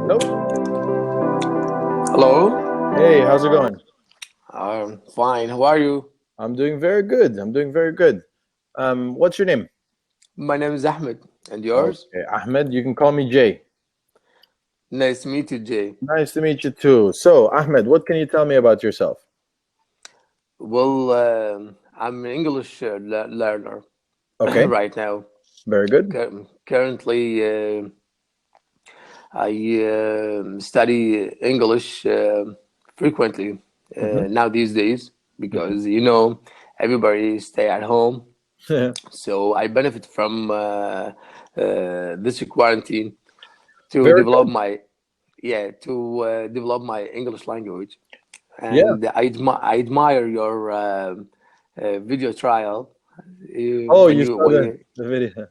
Hello. Hello. Hey, how's it going? Fine. How are you? I'm doing very good. I'm doing very good. What's your name? My name is Ahmed. And yours? Okay, Ahmed. You can call me Jay. Nice to meet you, Jay. Nice to meet you too. So, Ahmed, what can you tell me about yourself? Well, I'm an English learner Okay, right now. very good. Currently, I study English frequently Hmm. now these days because everybody stay at home. So I benefit from this quarantine to Very develop good. my develop my English language. Yeah. And I admire your video trial Oh, when you you saw when the, you the video.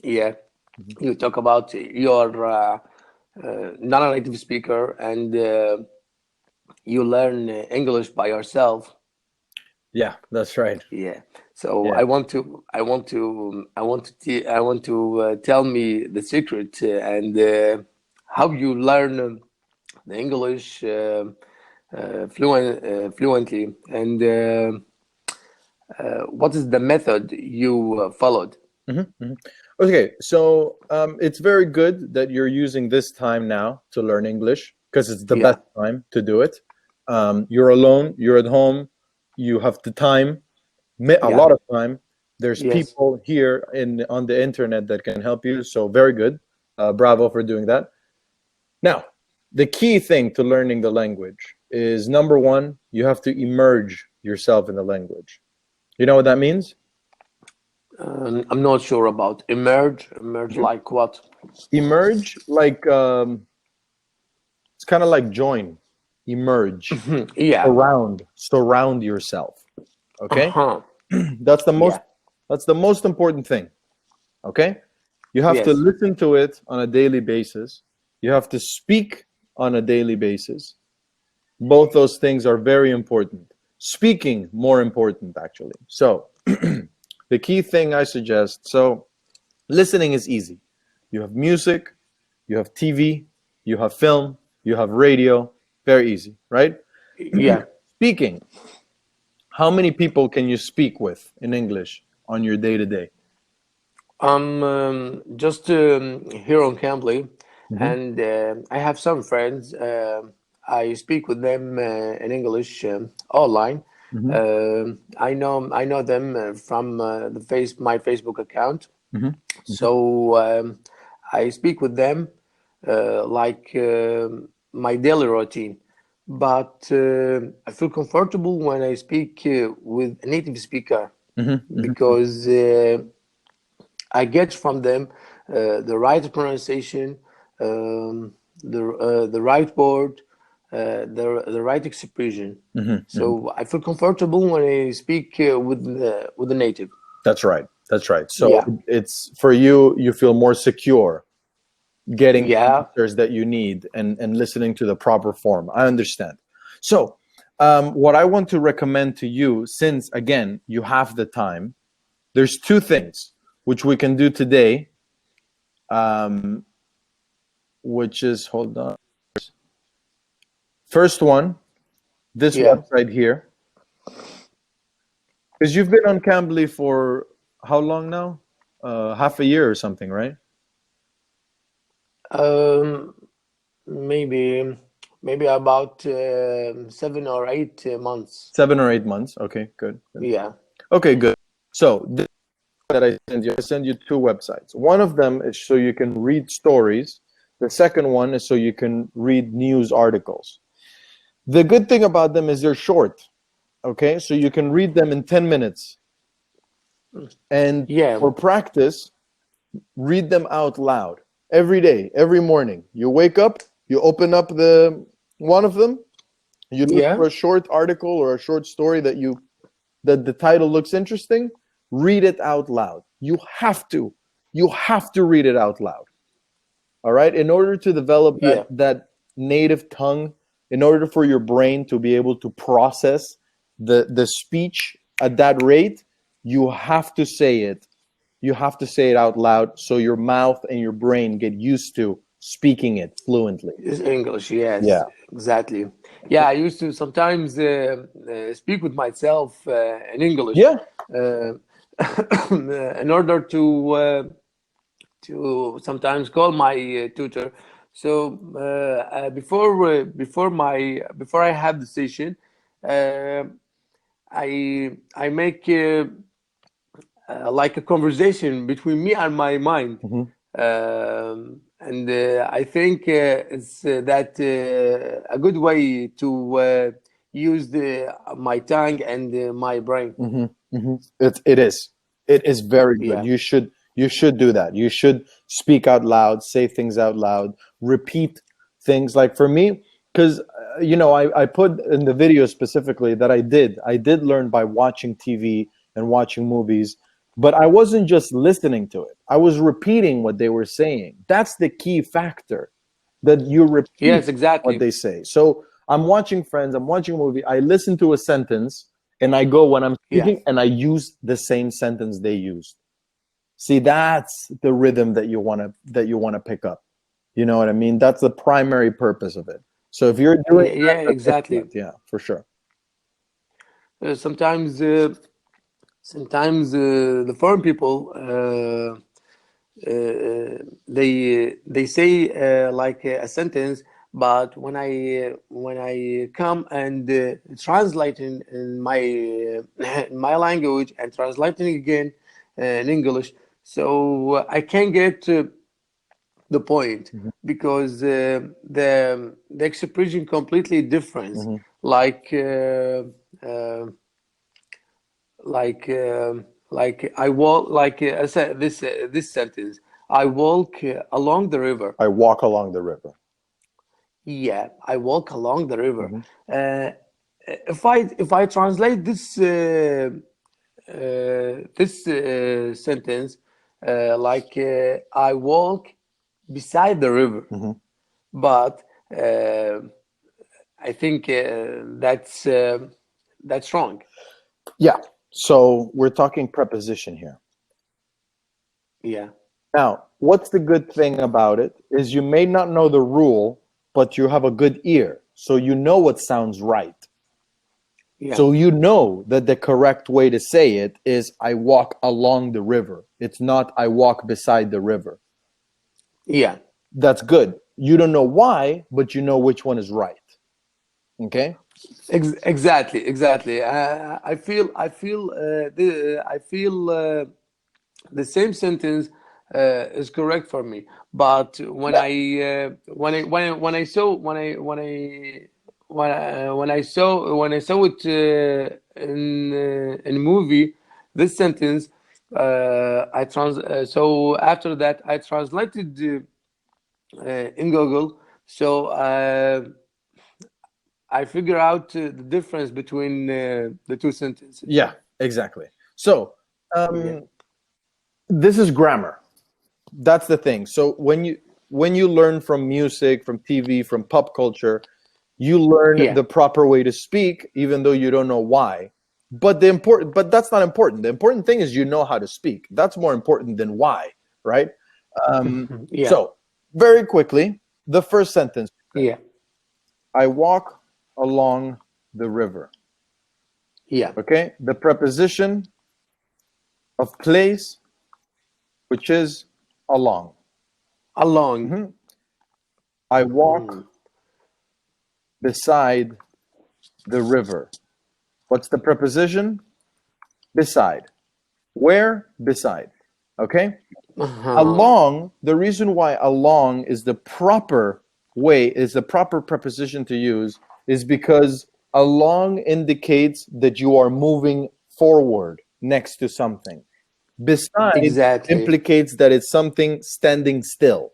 yeah Mhm. you talk about your non-native speaker and you learn English by yourself. Yeah, that's right. Yeah. So Yeah. I want to tell me the secret and how you learn the English fluently and what is the method you followed? Mhm, mhm. Okay, so it's very good that you're using this time now to learn English because it's the Yeah. best time to do it. You're alone, you're at home, you have the time, a Yeah. lot of time. There's Yes. people here on the internet that can help you, so very good. Bravo for doing that. Now, the key thing to learning the language is number one, you have to immerse yourself in the language. You know what that means? I'm not sure about emerge. Emerge Mhm. like what? Emerge, like it's kind of like join, emerge, Yeah. surround yourself. Okay, Uh-huh. that's the most Yeah. that's the most important thing. Okay, you have to Yes. listen to it on a daily basis. You have to speak on a daily basis. Both those things are very important. Speaking more important actually. So the key thing I suggest, so listening is easy. You have music, you have TV, you have film, you have radio, very easy, right? Yeah. Speaking, how many people can you speak with in English on your day to day? I'm just here on Cambly, Mhm, and I have some friends. I speak with them in English online. mhm, I know them from my Facebook account. mhm, mhm. So I speak with them like my daily routine. But I feel comfortable when I speak with a native speaker Mhm, mhm, mhm. because I get from them the right pronunciation, the right word, the right expression. Mhm, mhm. So I feel comfortable when I speak with the native. That's right. That's right. So Yeah, it's for you, you feel more secure getting the yeah, answers that you need and listening to the proper form. I understand. So, what I want to recommend to you, since again, you have the time, there's two things which we can do today, um, which is, hold on. First one, this yeah. website here, because you've been on Cambly for how long now? Half a year or something, right? Um, maybe maybe about 7 or 8 months. 7 or 8 months. Okay, good. Good. Yeah, Okay, good. So this that I send you two websites. One of them is so you can read stories. The second one is so you can read news articles. The good thing about them is they're short. Okay, so you can read them in 10 minutes. And yeah, for practice, read them out loud every day, every morning. You wake up, you open up the one of them, you look yeah, for a short article or a short story that the title looks interesting, read it out loud. You have to read it out loud. All right, in order to develop yeah, that native tongue, in order for your brain to be able to process the speech at that rate, you have to say it. You have to say it out loud so your mouth and your brain get used to speaking it fluently. It's English, yes, Yeah. exactly. Yeah, I used to sometimes speak with myself in English Yeah. in order to sometimes call my tutor. So before I have the session, I make like a conversation between me and my mind. And I think it's that a good way to use my tongue and my brain. It is very good. Yeah. You should do that. You should speak out loud, say things out loud, repeat things. Like for me, because I put in the video specifically that I did learn by watching TV and watching movies, but I wasn't just listening to it. I was repeating what they were saying. That's the key factor, that you repeat Yes, exactly. what they say. So I'm watching Friends, I'm watching a movie, I listen to a sentence, and I go when I'm speaking, and I use the same sentence they used. See, that's the rhythm that you want to pick up. You know what I mean? That's the primary purpose of it. So if you're doing Yeah, exactly. yeah, for sure. Sometimes the foreign people they say like a sentence, but when I come and translate in my in my language and translating again in English, so I can get the point, because the expression completely different. Like I walk, like I said, this sentence, I walk along the river. I walk along the river. Yeah, I walk along the river. If I translate this sentence like I walk beside the river, but I think that's wrong. Yeah. So we're talking preposition here. Yeah. Now, what's the good thing about it is you may not know the rule, but you have a good ear. So you know what sounds right. Yeah. So you know that the correct way to say it is I walk along the river. It's not I walk beside the river. Yeah. That's good. You don't know why, but you know which one is right. Okay? Exactly. I feel the same sentence is correct for me, but when I saw it in a movie, this sentence so after that I translated in Google, so I figure out the difference between the two sentences. Yeah, exactly. So this is grammar. That's the thing. So when you learn from music, from TV, from pop culture, you learn the proper way to speak, even though you don't know why. But that's not important. The important thing is you know how to speak. That's more important than why, right? So very quickly, the first sentence. Yeah. I walk along the river. Yeah. Okay. The preposition of place, which is along. Along. I walk beside the river. What's the preposition? Beside. Where? Beside. Okay? Along, the reason why along is the proper way, is the proper preposition to use, is because along indicates that you are moving forward next to something. Beside implicates that it's something standing still.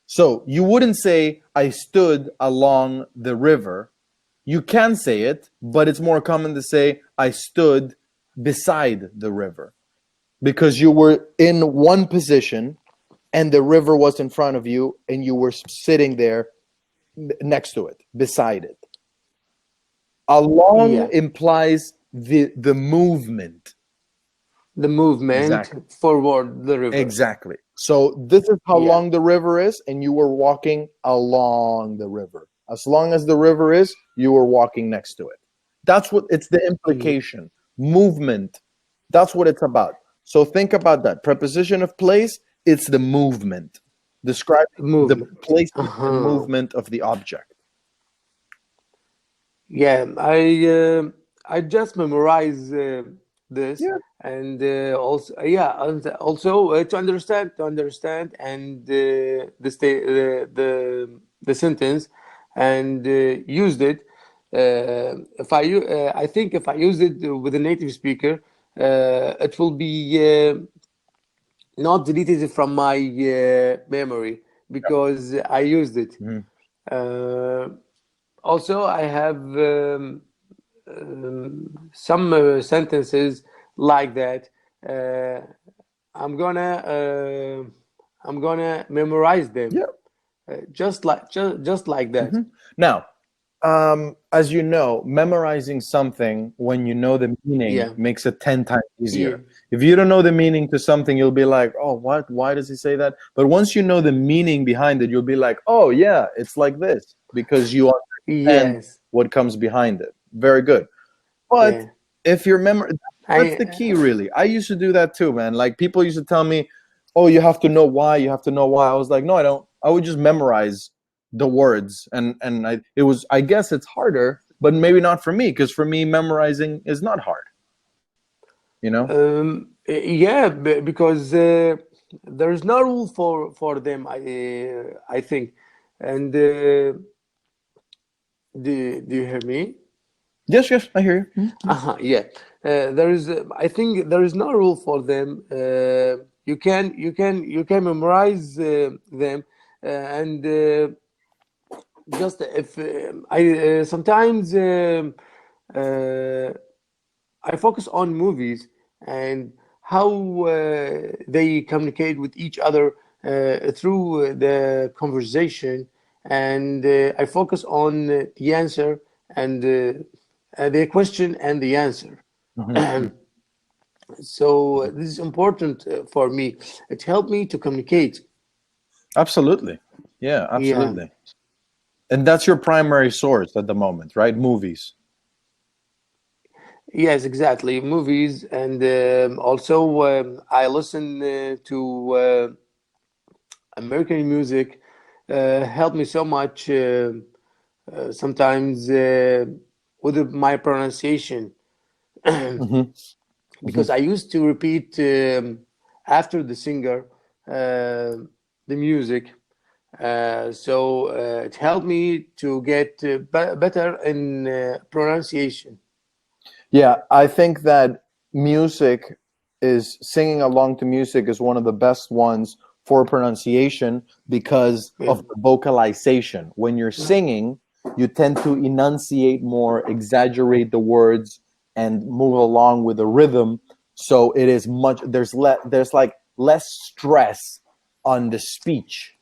So you wouldn't say, I stood along the river. You can say it, but it's more common to say, I stood beside the river. Because you were in one position and the river was in front of you and you were sitting there next to it, beside it. Along implies the movement. The movement Exactly. forward the river. Exactly. So this is how Yeah. long the river is, and you were walking along the river. As long as the river is, you were walking next to it. That's what it's the implication. Movement. That's what it's about. So think about that. Preposition of place, it's the movement. Describing the Movement. placement and movement of the object. Yeah, I just memorize this, Yeah. and also to understand and the sentence, and used it. I think if I use it with a native speaker, it will be not deleted from my memory because I used it. Also, I have some sentences like that. I'm gonna memorize them. Yeah. Just like that. Now, as you know, memorizing something when you know the meaning Yeah. makes it 10 times easier. Yeah. If you don't know the meaning to something, you'll be like, oh, what? Why does he say that? But once you know the meaning behind it, you'll be like, oh, yeah, it's like this, because you understand Yes. what comes behind it. Very good. But Yeah. if you're that's the key, really. I used to do that too, man. Like, people used to tell me, oh, you have to know why, you have to know why. I was like, no, I don't. I would just memorize the words, and I guess it's harder, but maybe not for me, because for me memorizing is not hard, you know. Yeah, because there's no rule for them. I think, and do you hear me? Yes, I hear you. Yeah. There is. I think there is no rule for them. You can memorize them, and just if I sometimes I focus on movies and how they communicate with each other through the conversation, and I focus on the answer and the question and the answer. So this is important for me. It helped me to communicate. Absolutely. Yeah, absolutely. And that's your primary source at the moment, right? Movies. Yes, exactly. Movies, and also I listen to American music. Helped me so much. Sometimes with my pronunciation, because I used to repeat after the singer the music. So it helped me to get better in pronunciation. Yeah, I think that singing along to music is one of the best ones for pronunciation because of the vocalization. When you're singing, you tend to enunciate more, exaggerate the words, and move along with the rhythm. So it is there's like less stress on the speech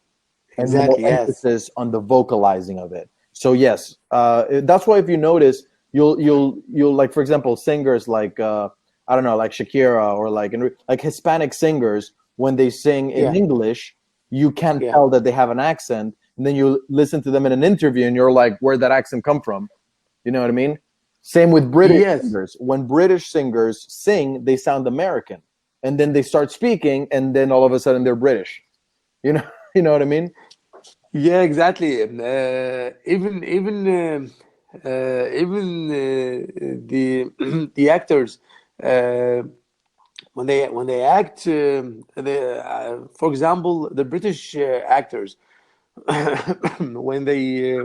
and more Exactly, yes. emphasis on the vocalizing of it. So yes, that's why if you notice, you'll like, for example, singers like I don't know, like Shakira, or like Hispanic singers, when they sing in English, you can't tell that they have an accent, and then you listen to them in an interview and you're like, where'd that accent come from? You know what I mean? Same with British singers. When British singers sing, they sound American, and then they start speaking, and then all of a sudden they're British. You know what I mean? Yeah, exactly. The actors when they act, for example, the British actors when they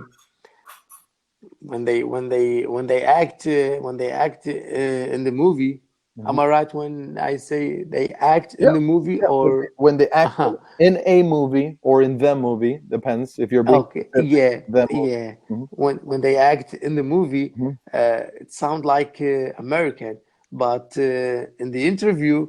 act in the movie. Am I right when I say they act in the movie, or when they act in a movie or in the movie, depends if you're being okay, yeah, the movie. yeah. When they act in the movie, it sounds like American, but in the interview,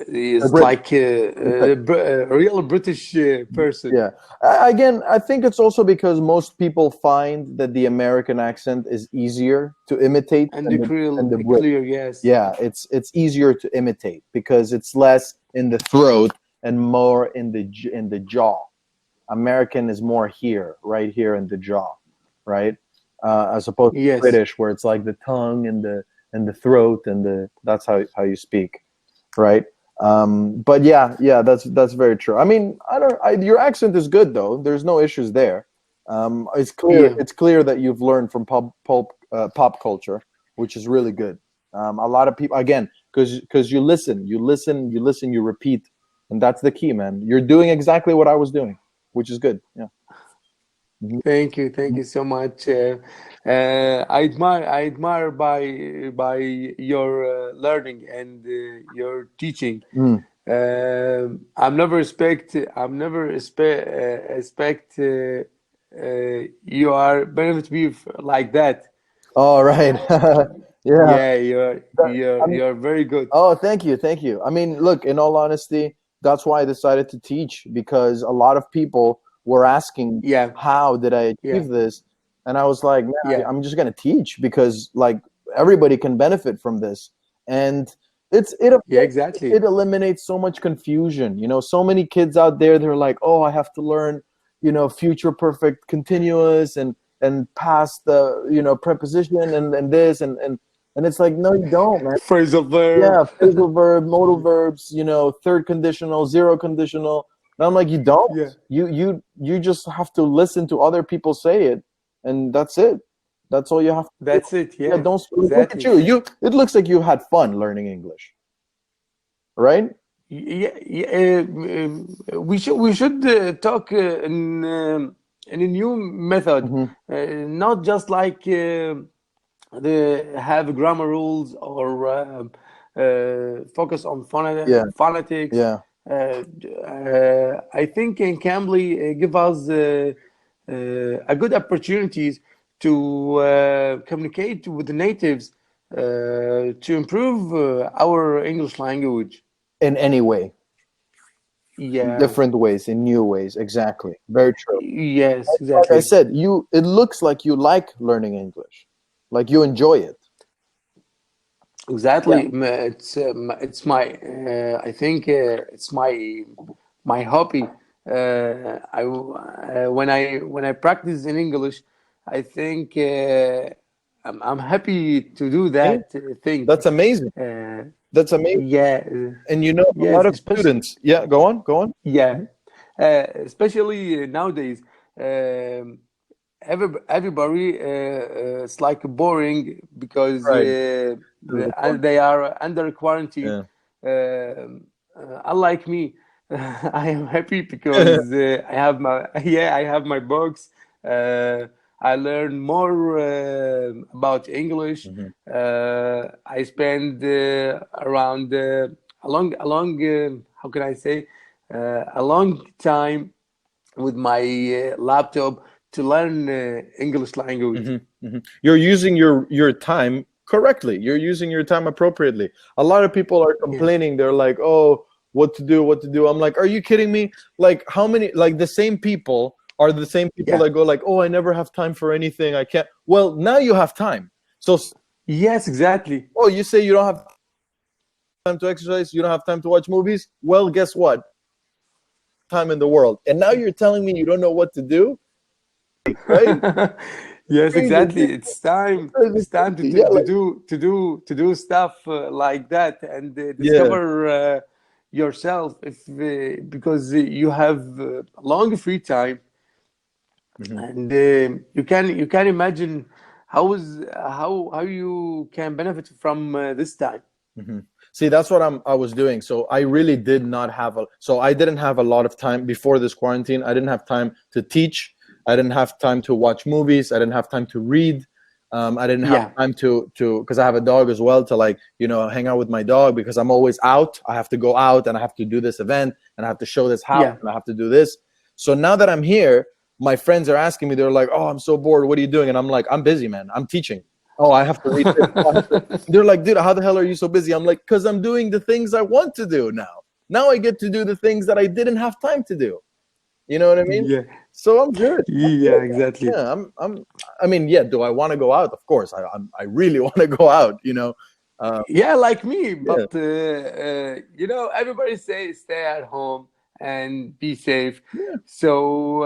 is Brit- like a real British person. Yeah. Again, I think it's also because most people find that the American accent is easier to imitate And than the Brit. clear, yes. Yeah, it's easier to imitate because it's less in the throat and more in the jaw. American is more here, right here in the jaw, right? As opposed to Yes. British, where it's like the tongue and the throat and that's how you speak, right? But yeah, that's very true. I mean, your accent is good though. There's no issues there. It's clear. Yeah. It's clear that you've learned from pop culture, which is really good. A lot of people, again, because you listen, you repeat, and that's the key, man. You're doing exactly what I was doing, which is good. Yeah. Thank you so much. I admire by your learning and your teaching. Mm. I'm never expect you are benefit me like that. All right. Yeah. Yeah, I mean, you're very good. oh, thank you. I mean, look, in all honesty, that's why I decided to teach, because a lot of people were asking, Yeah, how did I yeah, achieve this? And I was like, man, yeah, I'm just going to teach because like everybody can benefit from this. And yeah, exactly. it eliminates so much confusion. You know, so many kids out there, they're like, oh, I have to learn, future perfect continuous and past the, preposition and this and it's like, no, you don't, man. Phrasal verb. Yeah, phrasal verb, modal verbs, third conditional, zero conditional. And I'm like, you don't. Yeah, You just have to listen to other people say it, and that's it. That's all you have to do. that's it. Yeah, Yeah, don't look at exactly. you. It looks like you had fun learning English, right? Yeah, yeah. We should talk in a new method, Hmm. not just like the have grammar rules or focus on Yeah, phonetics. yeah. I think in Cambly give us a good opportunities to communicate with the natives to improve our English language. In any way, in Yeah, different ways, in new ways. Exactly. Very true. yes, Like I exactly. said, it looks like you like learning English, like you enjoy it. Yeah. Exactly. It's my I think it's my hobby. When I practice in English, I think I'm happy to do See? that thing. That's amazing. Uh, That's amazing. yeah, And a yes, lot of especially students. Yeah, go on, go on. yeah, especially nowadays. Everybody it's like boring because Right. The point. they are under quarantine. Yeah. Unlike me, I am happy because I have my yeah, I have my books. I learn more about English. Mhm. I spend around a long how can I say a long time with my laptop to learn English language. Mhm. Mhm. You're using your time correctly. You're using your time appropriately. A lot of people are Yes. complaining. They're like, "Oh, what to do? What to do?" I'm like, "Are you kidding me? Like, how many? Like, the same people are the same people Yeah. that go like, "Oh, I never have time for anything. I can't." Well, now you have time. So, Yes, exactly. oh, you say you don't have time to exercise, you don't have time to watch movies. Well, guess what? Time in the world, and now you're telling me you don't know what to do, right? Yes, Crazy. exactly. It's time. Crazy, It's time to crazy. do Yeah, to like, do to do to do stuff like that and yeah. discover yourself if because you have long free time Mhm. and you can imagine how you can benefit from this time. Mhm. See, that's what I was doing. So I really did not have so I didn't have a lot of time before this quarantine. I didn't have time to teach. I didn't have time to watch movies. I didn't have time to read. I didn't have Yeah, time to because I have a dog as well to like hang out with my dog because I'm always out. I have to go out and I have to do this event and I have to show this house yeah, and I have to do this. So now that I'm here, my friends are asking me. They're like, "Oh, I'm so bored. What are you doing?" And I'm like, "I'm busy, man. I'm teaching." Oh, I have to read this. They're like, dude, how the hell are you so busy? I'm like, because I'm doing the things I want to do now. Now I get to do the things that I didn't have time to do. You know what I mean? Yeah. So I'm good. Yeah, exactly. Yeah, I mean, yeah, do I want to go out? Of course. I really want to go out, you know. Yeah, like me, Yeah. but you know, everybody say stay at home and be safe. Yeah. So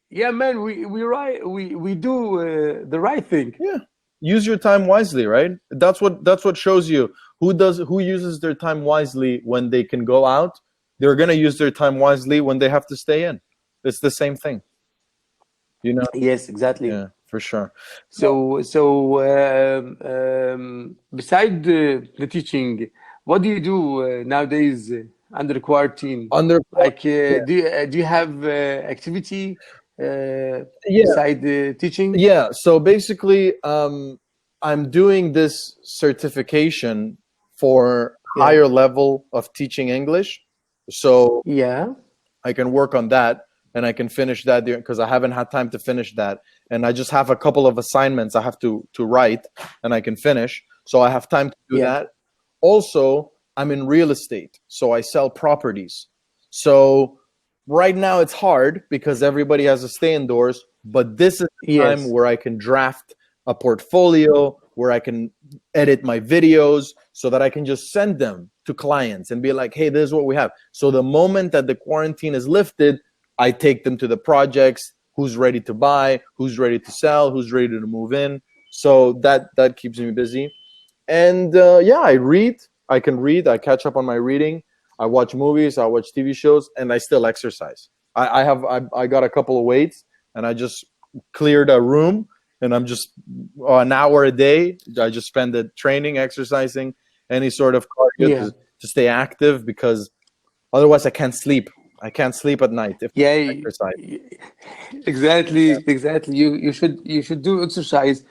yeah, man, we do the right thing. Yeah. Use your time wisely, right? That's what shows you who uses their time wisely when they can go out. They're gonna use their time wisely when they have to stay in. It's the same thing, you know. Yes, exactly. Yeah, for sure. So beside the teaching, what do you do nowadays under quarantine? Under Like, do you have activity Yeah. beside teaching? Yeah, so basically, I'm doing this certification for Yeah. higher level of teaching English, so Yeah. I can work on that and I can finish that because I haven't had time to finish that, and I just have a couple of assignments I have to write, and I can finish, so I have time to do Yeah. that. Also, I'm in real estate, so I sell properties. So right now it's hard because everybody has to stay indoors, but this is the Yes. time where I can draft a portfolio, where I can edit my videos so that I can just send them to clients and be like, hey, this is what we have. So the moment that the quarantine is lifted, I take them to the projects, who's ready to buy, who's ready to sell, who's ready to move in. So that keeps me busy. And yeah, I can read, I catch up on my reading, I watch movies, I watch TV shows, and I still exercise. I got a couple of weights, and I just cleared a room, and I'm just an hour a day. I just spend it training, exercising, any sort of cardio Yeah. to stay active, because otherwise I can't sleep. I can't sleep at night if I Yeah. don't exercise. Exactly. You should do exercise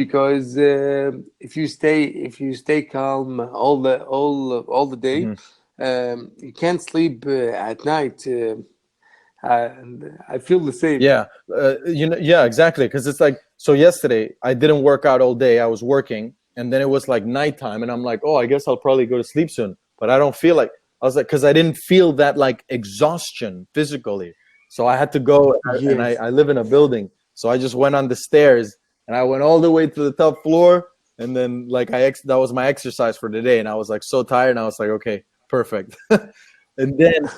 because if you stay calm all the day, you can't sleep at night. And I feel the same. Yeah, you know, yeah, exactly. Because it's like, so yesterday I didn't work out all day. I was working, and then it was like nighttime, and I'm like, oh, I guess I'll probably go to sleep soon. But I don't feel like, I was like, because I didn't feel that like exhaustion physically. So I had to go, and Yes. I live in a building, so I just went on the stairs, and I went all the way to the top floor, and then like that was my exercise for the day, and I was like so tired, and I was like, okay, perfect. and then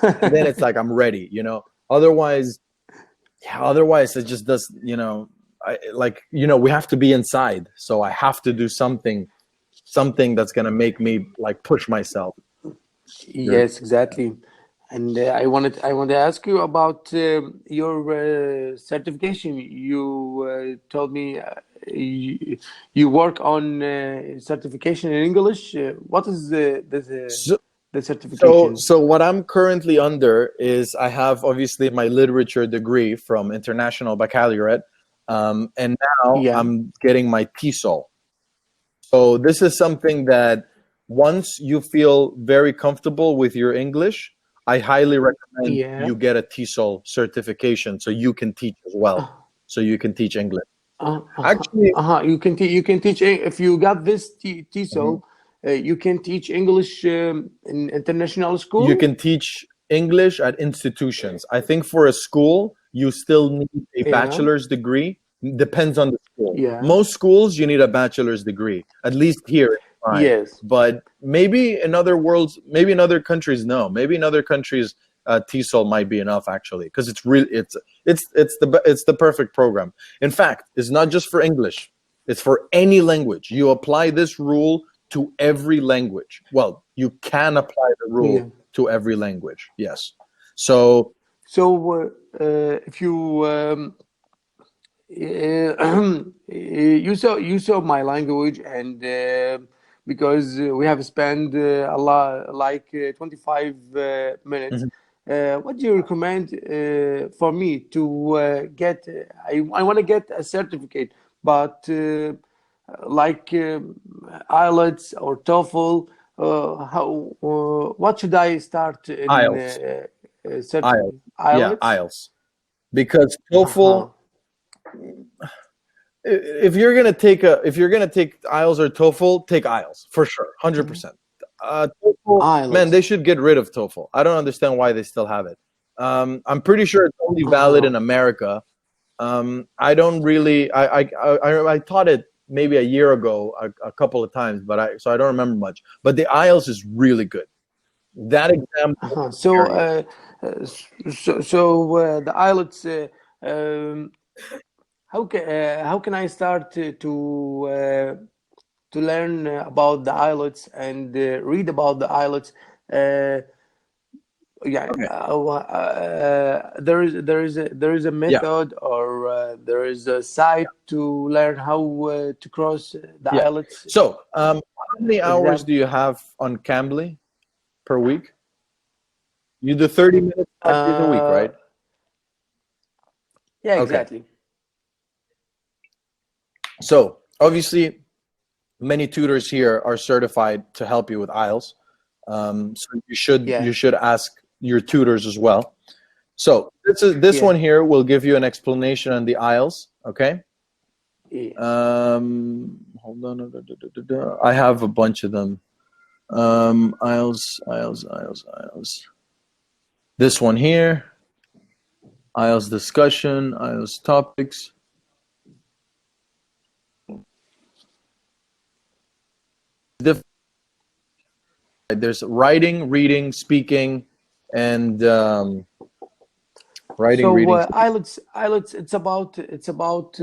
it's like I'm ready, you know. Otherwise it just does, you know, we have to be inside, so I have to do something that's gonna make me like push myself. Yes, exactly. And I want to ask you about your certification. You told me you work on certification in English. What is So, the certification? so what I'm currently under is, I have obviously my literature degree from International Baccalaureate, and now Yeah. I'm getting my TESOL. So this is something that once you feel very comfortable with your English, I highly recommend Yeah. you get a TESOL certification so you can teach as well. So you can teach English. Actually, You can teach if you got this TESOL, you can teach English in international school. you can teach English at institutions. I think for a school, you still need a Yeah. bachelor's degree. Depends on the school. Yeah. Most schools, you need a bachelor's degree, at least here. Right. Yes. But maybe in other worlds, maybe in other countries, no. Maybe in other countries, TESOL might be enough, actually, because it's really it's the perfect program. In fact, it's not just for English; it's for any language. You apply this rule to every language. Well, you can apply the rule Yeah. to every language. Yes. So If you you saw my language, and because we have spent a lot, like 25 minutes. What do you recommend for me to get? I want to get a certificate, but like IELTS or TOEFL. What should I start in IELTS. certificate? Yeah, IELTS? IELTS. Because TOEFL, if you're gonna take IELTS or TOEFL, take IELTS for sure, 100%. TOEFL, man, they should get rid of TOEFL. I don't understand why they still have it. I'm pretty sure it's only valid in America. I don't really. I taught it maybe a year ago, a couple of times, but so I don't remember much. But the IELTS is really good. That exam. So the IELTS. How can I start to learn about the IELTS and read about the IELTS? Yeah, Okay. there is a method or there is a site to learn how to cross the Yeah. IELTS So, how many hours exam. do you have on Cambly per week? You do 30 minutes 5 days a week, Uh, right? yeah, Okay. exactly. So, obviously, many tutors here are certified to help you with IELTS. So Yeah, you should ask your tutors as well. So this yeah, one here will give you an explanation on the IELTS. Okay. yeah. Hold on. I have a bunch of them. IELTS. This one here. IELTS discussion. IELTS topics. There's writing, reading, speaking, and writing, So reading. IELTS, it's about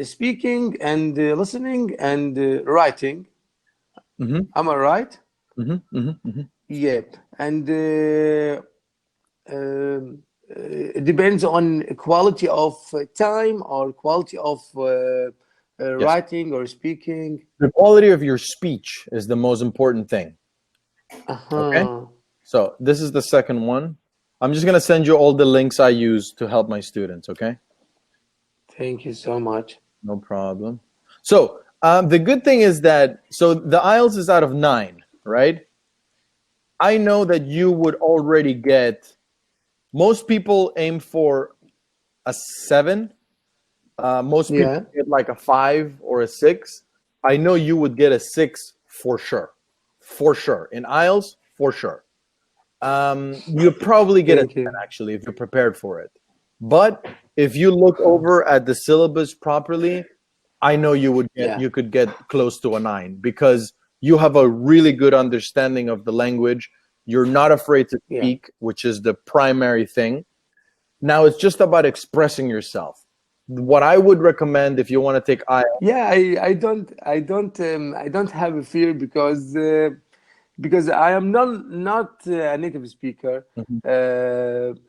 speaking and listening and writing. Mm-hmm, Am I right? mm-hmm, mm-hmm, mm-hmm. Yeah, and it depends on quality of time or quality of Yes. writing or speaking. The quality of your speech is the most important thing. Okay. So this is the second one. I'm just gonna send you all the links I use to help my students. Okay. Thank you so much. No problem. So the good thing is that the IELTS is out of 9, right? I know that you would already get. Most people aim for a 7. Most people Yeah, get like a 5 or a 6. I know you would get a 6 for sure. For sure. In IELTS, for sure. You probably get a thank 10 you. actually if you're prepared for it. But if you look over at the syllabus properly, I know Yeah, you could get close to a 9 because you have a really good understanding of the language. You're not afraid to yeah. speak, which is the primary thing. Now it's just about expressing yourself. What I would recommend if you want to take IELTS. Yeah, I don't have a fear because I am not a native speaker, Mhm.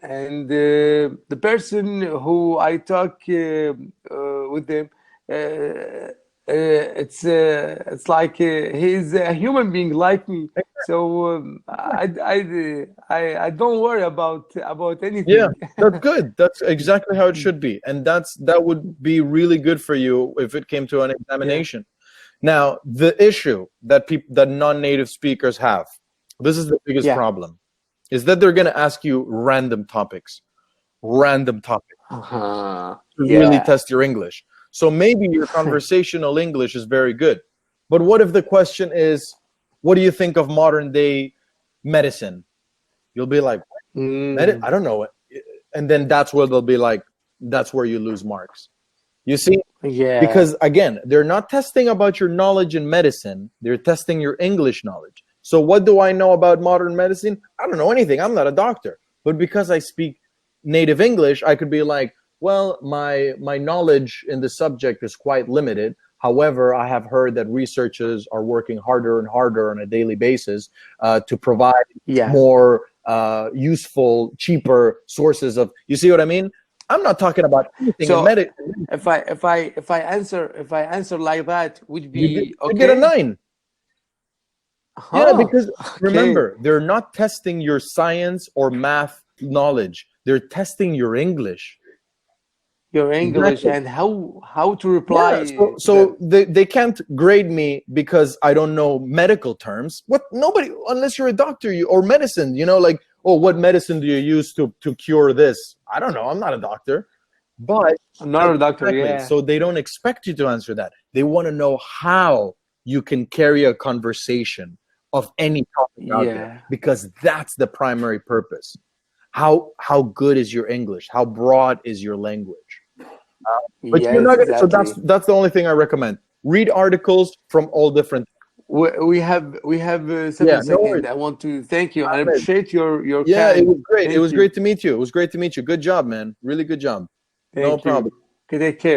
and the person who I talk with them, it's like he's a human being like me. So I don't worry about Yeah, anything. that's good. That's exactly how it should be. And that would be really good for you if it came to an Yeah, examination. Now, the issue that non-native speakers have, this is the biggest yeah. problem, is that they're going to ask you random topics to really Yeah, test your English. So maybe your conversational English is very good. But what if the question is, what do you think of modern day medicine? You'll be like, I don't know. And then that's where they'll be like, that's where you lose marks. You see? yeah, Because again, they're not testing about your knowledge in medicine, they're testing your English knowledge. So what do I know about modern medicine? I don't know anything. I'm not a doctor. But because I speak native English, I could be like, well, my knowledge in the subject is quite limited. However, I have heard that researchers are working harder and harder on a daily basis to provide yeah. more useful, cheaper sources of. You see what I mean? I'm not talking about anything in So medicine. if I answer like that, would be You get a okay? 9. Yeah, Oh, because okay. remember, they're not testing your science or math knowledge. They're testing your English. Your English Exactly. and how to Yeah. reply to So them. they can't grade me because I don't know medical terms. What nobody, unless you're a doctor or medicine, like, oh, what medicine do you use to cure this? I don't know. I'm not a doctor. But Another doctor, exactly. yeah. So they don't expect you to answer that. They want to know how you can carry a conversation of any topic out there, because that's the primary purpose. How good is your English? How broad is your language? But Yes, you're not gonna, exactly. so that's the only thing I recommend. Read articles from all different. We have 7 seconds. I want to thank you. I appreciate your Yeah, kind. it was great. Thank It was you. great to meet you. It was great to meet you. Good job, man. Really good job. Thank No you. problem. Okay, take care.